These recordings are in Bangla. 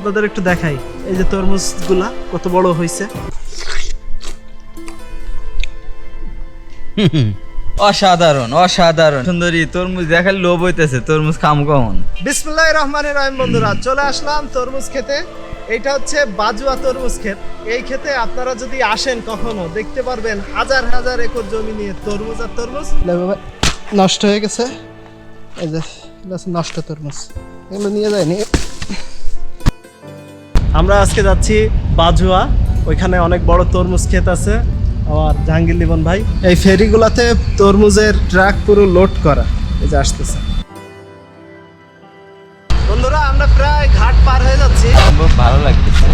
আপনাদের একটু দেখাই, এই যে তরমুজগুলা কত বড় হয়েছে। অসাধারণ অসাধারণ সুন্দরী তরমুজ দেখালে লোভ হইতেছে। তরমুজ খাম কখন? বিসমিল্লাহির রহমানির রহিম। বন্ধুরা চলে আসলাম তরমুজ খেতে। এইটা হচ্ছে বাজুয়া তরমুজ ক্ষেত। এই ক্ষেতে আপনারা যদি আসেন কখনো দেখতে পারবেন হাজার হাজার একর জমি নিয়ে তরমুজ আর তরমুজ। নষ্ট হয়ে গেছে, এই যে নষ্ট তরমুজ, এগুলো নিয়ে যায়নি। আমরা আজকে যাচ্ছি বাজুয়া, ওইখানে অনেক বড় তরমুজ ক্ষেত আছে। আর জাহাঙ্গীর লিবন ভাই এই ফেরিগুলাতে তরমুজের ট্রাক পুরো লোড করা, এই যে আসতেছে। বন্ধুরা আমরা প্রায় ঘাট পার হয়ে যাচ্ছি। খুব ভালো লাগতেছে।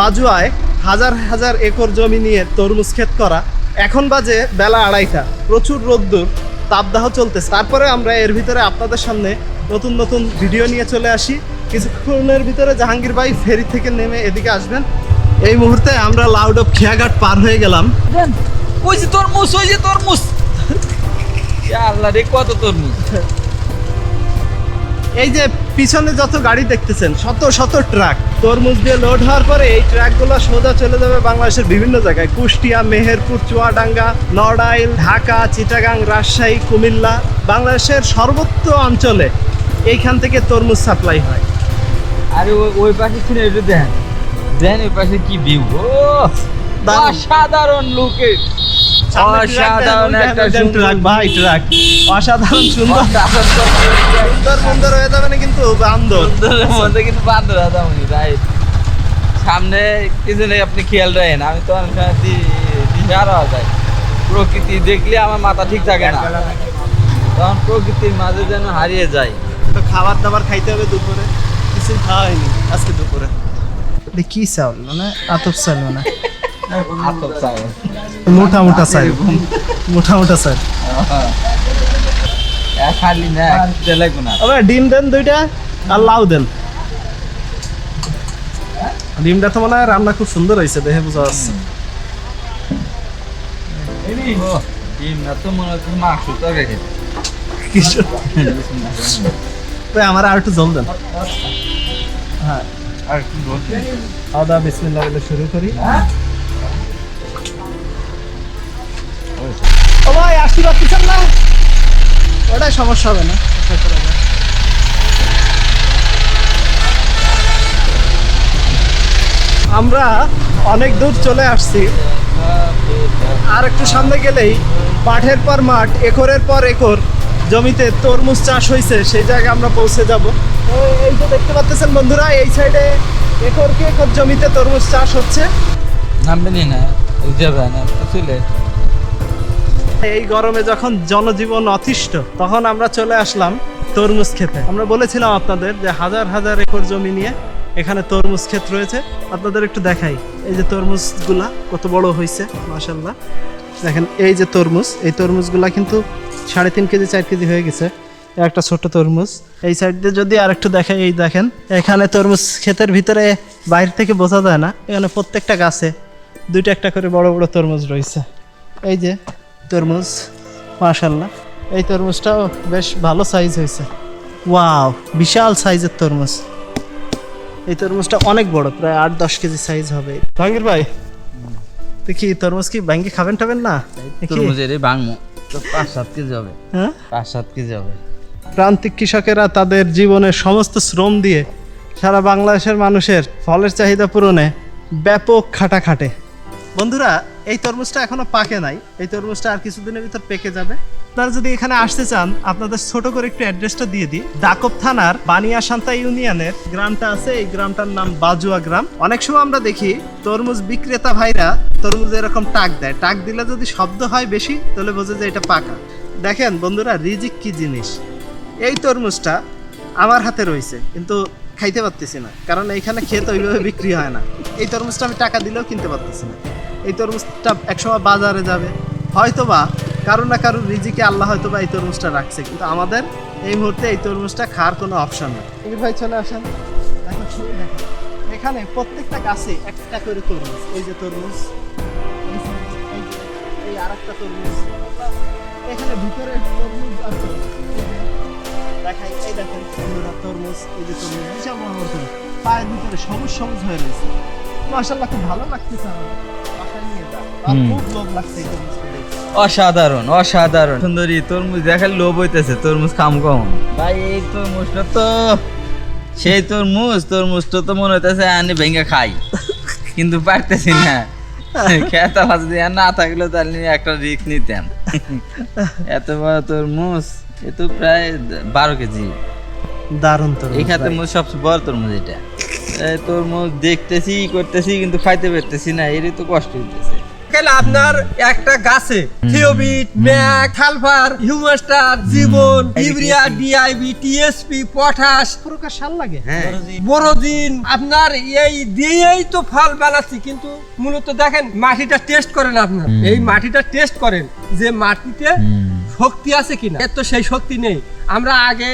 বাজুয়ায় হাজার হাজার একর জমি নিয়ে তরমুজ ক্ষেত করা। এখন বাজে বেলা 2:30, প্রচুর রোদ্দুর, তাপদাহ চলতেছে। তারপরে আমরা এর ভিতরে আপনাদের সামনে নতুন নতুন ভিডিও নিয়ে চলে আসি। কিছুক্ষণের ভিতরে জাহাঙ্গীর ভাই ফেরি থেকে নেমে এদিকে আসবেন। এই মুহূর্তে আমরা লাউড অফ খেয়াঘাট পার হয়ে গেলাম। ওই যে তরমুজ, ওই যে তরমুজ, আল্লাহ রে কত তরমুজ। এই যে পিছনে যত গাড়ি দেখতেছেন, শত শত ট্রাক তরমুজ দিয়ে লোড হওয়ার পরে এই ট্রাকগুলো সোজা চলে যাবে বাংলাদেশের বিভিন্ন জায়গায়। কুষ্টিয়া, মেহেরপুর, চুয়াডাঙ্গা, নড়াইল, ঢাকা, চিটাগাং, রাজশাহী, কুমিল্লা, বাংলাদেশের সর্বত্র অঞ্চলে এইখান থেকে তরমুজ সাপ্লাই হয়। আরে ওই পাশে ছিল, একটু দেখেন দেখেন ওই পাশে কি ভিউ। অসাধারণ লোকের, অসাধারণ একটা ট্রাক ভাই, ট্রাক অসাধারণ সুন্দর সুন্দর সুন্দর হয়ে যাবে না কিন্তু বান্দর সুন্দরের মধ্যে কিন্তু বান্দর আছে রাইট। সামনে কিছু নেই, আপনি খেয়াল রাখেন। আমি তো অনেক সময় দিশাহারা হয়ে যাই, প্রকৃতি দেখলে আমার মাথা ঠিক থাকে না, তখন প্রকৃতির মাঝে যেন হারিয়ে যায়। তো খাবার দাবার খাইতে হবে দুপুরে, কিছু খাওয়া হয়নি আজকে দুপুরে। কি চাউল মানে আতপ চাল, মানে মোটা মোটা চাল, মোটা মোটা চাল। খালি না লাগবে না। ডিম দেন 2টা আর লাউ দেন। ডিমটা তো মনে হয় রান্না খুব সুন্দর হয়েছে, দেখে বোঝা যাচ্ছে। ডিম না তো মনে হচ্ছে মাংস তরকারি। কিছু আমার আর একটু জল দেন। হ্যাঁ, আর কি বলতে আদা বিসমিল্লাহ বলে শুরু করি। ও ভাই আসতে পারতেছেন না, ওটাই সমস্যা হবে না। আমরা অনেক দূর চলে আসছি, আর একটু সামনে গেলেই মাঠের পর মাঠ, একরের পর একর জমিতে তরমুজ চাষ হয়েছে, সেই জায়গায় আমরা পৌঁছে যাব। এই যে দেখতে পাচ্ছেন বন্ধুরা, এই সাইডে একর কি একর জমিতে তরমুজ চাষ হচ্ছে। নামবেনি না যাবে না চলে। এই গরমে যখন জনজীবন অতিষ্ঠ, তখন আমরা চলে আসলাম তরমুজ খেতে। আমরা বলেছিলাম আপনাদের যে হাজার হাজার একর জমি নিয়ে এখানে তরমুজ ক্ষেত রয়েছে। আপনাদের একটু দেখাই, এই যে তরমুজগুলা কত বড় হয়েছে মাশাআল্লাহ। দেখেন এই যে তরমুজ, এই তরমুজগুলা কিন্তু 3.5 কেজি 4 কেজি হয়ে গেছে। একটা ছোট তরমুজ। এই সাইড দিয়ে যদি আর একটু দেখাই, এই দেখেন এখানে তরমুজ ক্ষেতের ভিতরে বাইরে থেকে বোঝা যায় না, এখানে প্রত্যেকটা গাছে 2টা একটা করে বড় বড় তরমুজ রয়েছে। এই যে তরমুজ মাশাআল্লাহ, এই তরমুজটাও বেশ ভালো সাইজ হয়েছে। ওয়াও, বিশাল সাইজের তরমুজ। এই তরমুজটা অনেক বড়, প্রায় 8-10 কেজি সাইজ হবে। জাহাঙ্গীর ভাই দেখি তরমুজ কি ভাঙ্গি খাবেন টাবেন না? তরমুজের এই বাংমো তো 5-7 কেজি হবে। হ্যাঁ, 5-7 কেজি হবে। প্রান্তিক কৃষকেরা তাদের জীবনের সমস্ত শ্রম দিয়ে সারা বাংলাদেশের মানুষের ফলের চাহিদা পূরণে ব্যাপক খাটা খাটে। বন্ধুরা এই তরমুজটা এখনো পাকে নাই, এই তরমুজটা আর কিছুদিনের ভিতর পেকে যাবে। আপনারা যদি এখানে আসতে চান, আপনাদের ছোট করে একটু অ্যাড্রেসটা দিয়ে দিই। দাকব থানার বানিয়াসান্তা ইউনিয়নের গ্রামটা আছে, এই গ্রামটার নাম বাজুয়া গ্রাম। অনেক সময় আমরা দেখি তরমুজ বিক্রেতা ভাইরা তরমুজ এরকম টাক দেয়, টাক দিলে যদি শব্দ হয় বেশি তাহলে বোঝে যে এটা পাকা। দেখেন বন্ধুরা, রিজিক কি জিনিস। এই তরমুজটা আমার হাতে রয়েছে কিন্তু খাইতে পারতেছি না, কারণ এইখানে খেতে ওইভাবে বিক্রি হয় না। এই তরমুজটা আমি টাকা দিলেও কিনতে পারতেছি না। এই তরমুজটা একসময় বাজারে যাবে, হয়তোবা কারো না কারোর রিজিকে আল্লাহ হয়তোবা এই তরমুজটা রাখছে, কিন্তু আমাদের এই মুহূর্তে এই তরমুজটা খাওয়ার কোনো অপশন নেই। ভাই চলে আসেন। এখানে প্রত্যেকটা গাছে একটা করে তরমুজ, এই যে তরমুজ, এই আরেকটা তরমুজ, এখানে ভিতরে তরমুজ আর তরমুজ। দেখাই, এই দেখেন বন্ধুরা, তরমুজ, এই যে তরমুজ, বিশাল বড় বড় তরমুজ, পায়ের ভিতরে সবুজ সবুজ হয়ে রয়েছে। মাশাআল্লাহ, খুব ভালো লাগতেছে আমার, বাসায় নিয়ে যা, আর খুব লোভ লাগছে এই তরমুজটা দেখে। অসাধারণ অসাধারণ সুন্দরী তরমুজ দেখার লোভ হইতেছে, তরমুজ খাম কম ভাই। এই তরমুজটা তো সেই তরমুজটা তো মনে হইতেছে আনি ভেঙে খাই, কিন্তু পারতেছি না। খেতা মাছ দিয়ে না থাকলেও তার নিয়ে একটা রিস্ক নিতাম। এত বড় তরমুজ, এ তো প্রায় 12 কেজি। দারুণ তরমুজ এই খাতে ভাই। মধ্যে সবচেয়ে বড় তরমুজ এটা। এই তরমুজ দেখতেছি করতেছি কিন্তু খাইতে পারতেছি না, এরই তো কষ্ট হইতেছে। আপনার একটা গাছে থিওবিট, ম্যাক, সালফার, হিউমাস্টার, জীবন, ইউরিয়া, ডিআইবি, টিএসপি, পটাশ, প্রকাশ সার লাগে। বোরোজিন, আপনার এই দিয়েই তো ফল বানাচ্ছি। কিন্তু মূলত দেখেন মাটিটা টেস্ট করেন, আপনার এই মাটিটা টেস্ট করেন যে মাটিতে শক্তি আছে কিনা। এর তো সেই শক্তি নেই। আমরা আগে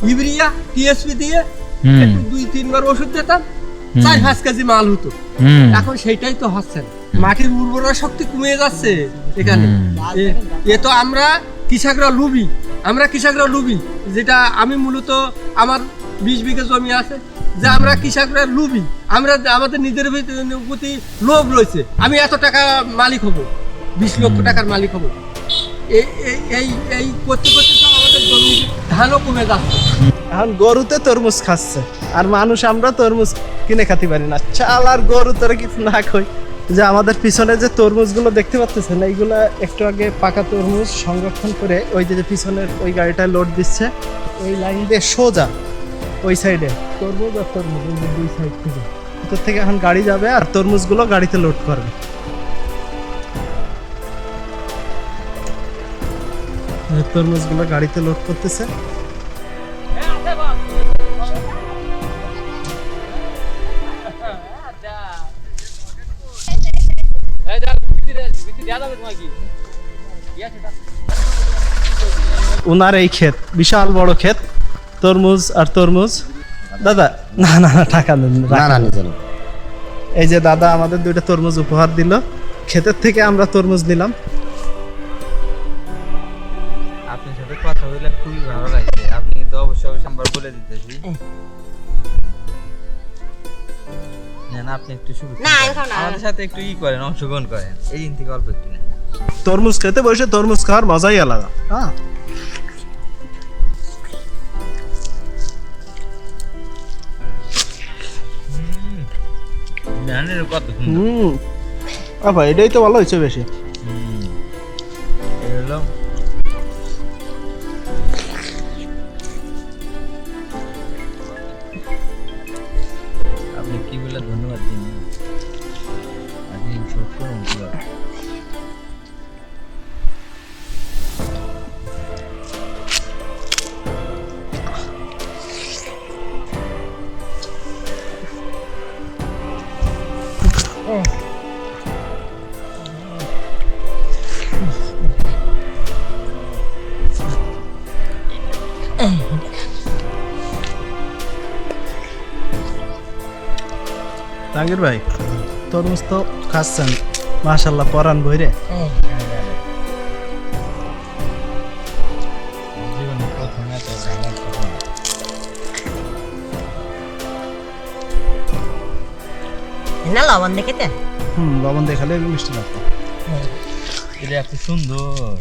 ইউরিয়া, টিএসপি দিয়ে একটু 2-3 বার ওষুধ দিতাম, 4-5 কেজি মাল হতো। এখন সেইটাই তো হচ্ছে না। মাটির উর্বরা শক্তি কমে যাচ্ছে এখানে। এ তো আমরা কৃষকরা লুবি, যেটা আমি মূলত আমার 20 বিঘা জমি আছে, যে আমরা কৃষকরা লুবি, আমরা আমাদের নিজের প্রতি লোভ রয়েছে। আমি এত টাকা মালিক হব, 20 লক্ষ টাকার মালিক হব। এই করতে করতে তো আমাদের জমি ধানও কমে যাচ্ছে। এখন গরুতে তরমুজ খাচ্ছে, আর মানুষ আমরা তরমুজ কিনে খেতে পারি না। চাল আর গরু তোরা কিছু না কই, যে আমাদের পিছনে যে তরমুজগুলো দেখতে পাচ্ছেন, এইগুলো একটু আগে পাকা তরমুজ সংরক্ষণ করে ওই যে পিছনের ওই গাড়িটায় লোড দিচ্ছে, ওই লাইন দিয়ে সোজা ওই সাইডে তরমুজ আর তরমুজ, ওই যে 2 সাইড থেকে ভিতর থেকে এখন গাড়ি যাবে আর তরমুজগুলো গাড়িতে লোড করবে। এই তরমুজগুলো গাড়িতে লোড করতেছে। ওনার এই ক্ষেত, বিশাল বড় ক্ষেত, তরমুজ আর তরমুজ। দাদা, না না না, টাকা দেন না। এই যে দাদা আমাদের 2টা তরমুজ উপহার দিল, ক্ষেতের থেকে আমরা তরমুজ নিলাম। আপনার সাথে কথা বলে খুবই ভালো লাগছে। আপনি তো অবশ্যই নাম্বার বলে দিতেছি। না আপনি একটু শুরু আমাদের সাথে একটু করেন, অংশগ্রহণ করেন, এই দিন থেকে অল্প একটু নেন। তরমুজ খেতে বসে তরমুজ খাওয়ার মজাই আলাদা। হ্যাঁ, ধানের কত সুন্দর। আবার এটাই তো ভালো হয়েছে বেশি। এই হলো আপনি কি বলে ধন্যবাদ দিন। আপনি ছোট অঙ্কুর। জাহাঙ্গীর ভাই, তরমুজ তো খাচ্ছেন, মাশাআল্লাহ, পরান বইরে। জীবনে প্রথম এত ভালো লাগছে। না লবণ দেখেতে লবণ দেখালে মিষ্টি লাগতো। এটা এত সুন্দর।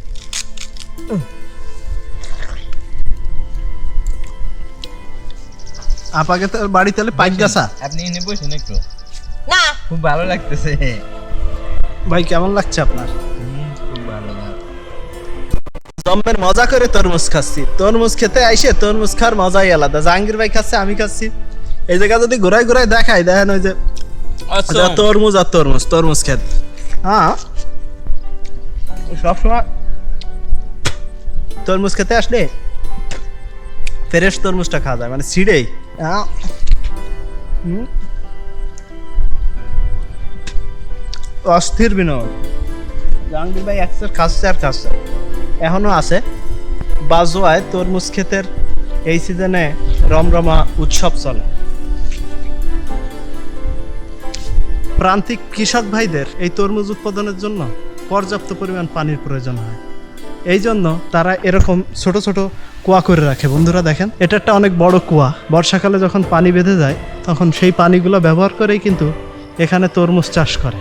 আপাকে তো বাড়ি তাহলে পাইক গাছা। আপনি এনে বসেন একটু, না খুব ভালো লাগতেছে। ভাই কেমন লাগছে আপনার? খুব ভালো লাগছে। জম্মের মজা করে তরমুজ খাচ্ছি। তরমুজ খেতে আইসে তরমুজ খাওয়ার মজাই আলাদা। জাহাঙ্গীর ভাই খাচ্ছে, আমি খাচ্ছি। এই জায়গা যদি ঘুরাই ঘুরাই দেখাই, দেখেন ওই যে তরমুজ আর তরমুজ, তরমুজ খেত। হ্যাঁ, সবসময় তরমুজ খেতে আসলে ফ্রেশ তরমুজটা খাওয়া যায়, মানে ছিঁড়েই। অস্থির বিনোদ। জাহাঙ্গীর ভাই একসাথে খাচ্ছে আর খাচ্ছে, এখনো আছে। বাজোয়ায় তরমুজ ক্ষেতের এই সিজনে রমরমা উৎসব চলে। প্রান্তিক কৃষক ভাইদের এই তরমুজ উৎপাদনের জন্য পর্যাপ্ত পরিমাণ পানির প্রয়োজন হয়। এই জন্য তারা এরকম ছোট ছোট কুয়া করে রাখে। বন্ধুরা দেখেন, এটা একটা অনেক বড় কুয়া। বর্ষাকালে যখন পানি বেঁধে যায় তখন সেই পানিগুলো ব্যবহার করেই কিন্তু এখানে তরমুজ চাষ করে।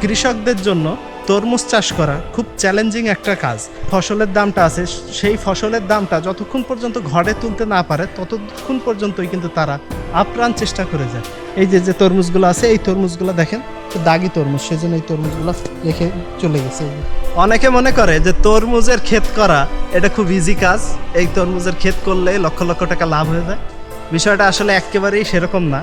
কৃষকদের জন্য তরমুজ চাষ করা খুব চ্যালেঞ্জিং একটা কাজ। ফসলের দামটা আছে, সেই ফসলের দামটা যতক্ষণ পর্যন্ত ঘরে তুলতে না পারে ততক্ষণ পর্যন্তই কিন্তু তারা আপ্রাণ চেষ্টা করে যায়। এই যে যে তরমুজগুলো আছে, এই তরমুজগুলো দেখেন দাগি তরমুজ, সেজন্য এই তরমুজগুলো রেখে চলে গেছে। অনেকে মনে করে যে তরমুজের ক্ষেত করা এটা খুব ইজি কাজ, এই তরমুজের ক্ষেত করলে লক্ষ লক্ষ টাকা লাভ হয়ে যায়। বিষয়টা আসলে একেবারেই সেরকম না।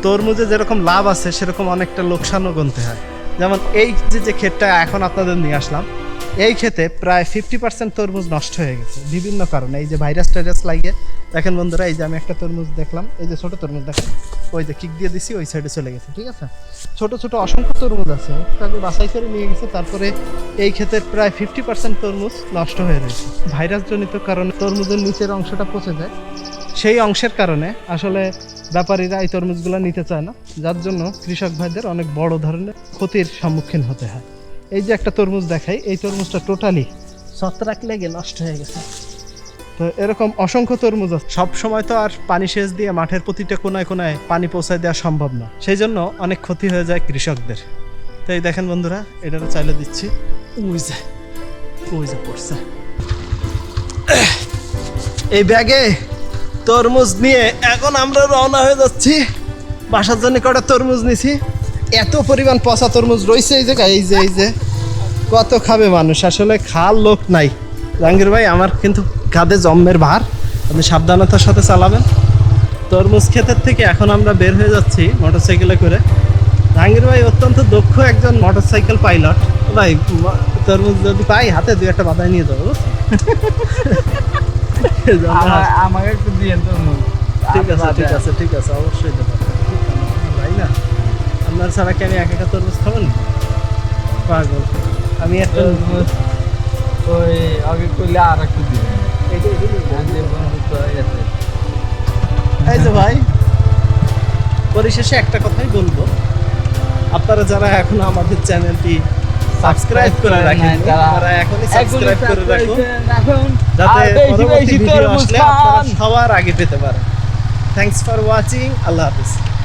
তরমুজে যেরকম লাভ আছে সেরকম অনেকটা লোকসানও গুনতে হয়। যেমন এই যে ক্ষেতটা এখন আপনাদের নিয়ে আসলাম, এই ক্ষেতে প্রায় 50% তরমুজ নষ্ট হয়ে গেছে বিভিন্ন কারণে। এই যে ভাইরাস টাইরাস লাগিয়ে দেখেন বন্ধুরা, এই যে আমি একটা তরমুজ দেখলাম, এই যে ছোট তরমুজ দেখেন, ওই যে কিক দিয়ে দিছি ওই সাইডে চলে গেছে। ঠিক আছে, ছোট ছোট অসংখ্য তরমুজ আছে, তাকে বাছাই করে নিয়ে গেছে। তারপরে এই ক্ষেতের প্রায় 50% তরমুজ নষ্ট হয়ে রয়েছে ভাইরাস জনিত কারণে। তরমুজের নিচের অংশটা পচে যায়, সেই অংশের কারণে আসলে ব্যাপারীরা এই তরমুজগুলো নিতে চায় না, যার জন্য কৃষক ভাইদের অনেক বড় ধরনের ক্ষতির সম্মুখীন হতে হয়। এই যে একটা তরমুজ দেখাই, এই তরমুজটা টোটালি ছত্রাক লেগে নষ্ট হয়ে গেছে। তো এরকম অসংখ্য তরমুজ আছে। সব সময় তো আর পানি সেচ দিয়ে মাঠের প্রতিটা কোনায় কোনায় পানি পৌঁছায় দেওয়া সম্ভব না, সেই জন্য অনেক ক্ষতি হয়ে যায় কৃষকদের। তো এই দেখেন বন্ধুরা, এটারও চাইলে দিচ্ছি, ওই যে পড়ছে। এই ব্যাগে তরমুজ নিয়ে এখন আমরা রওনা হয়ে যাচ্ছি। বাসার জন্য কটা তরমুজ নিছি, এত পরিমাণ পচা তরমুজ রয়েছে এই জায়গায়। এই যে কত খাবে মানুষ, আসলে খাওয়ার লোক নাই। জাহাঙ্গীর ভাই, আমার কিন্তু কাঁধে জম্মের ভার, আপনি সাবধানতার সাথে চালাবেন। তরমুজ ক্ষেতের থেকে এখন আমরা বের হয়ে যাচ্ছি মোটরসাইকেলে করে। জাহাঙ্গীর ভাই অত্যন্ত দক্ষ একজন মোটরসাইকেল পাইলট। ভাই তরমুজ যদি পাই হাতে দুই একটা বাদায় নিয়ে যাবো। আমাকে একটু দিয়েন তরমুজ। ঠিক আছে অবশ্যই দেবো ভাই। না আপনার ছাড়া কি আমি একা তরমুজ খাবো না? পাগল আমি একটা ওই আগে করলে আর একটু দিবেন। এই যে ভাই, পরিশেষে একটা কথাই বলবো, আপনারা যারা এখনো আমাদের চ্যানেলটি সাবস্ক্রাইব করে রাখেন তারা এখনই সাবস্ক্রাইব করে রাখুন, যাতে পরবর্তী ভিডিও আসলে আপনারা সবার আগে পেতে পারেন। Thanks for watching. আল্লাহ হাফেজ।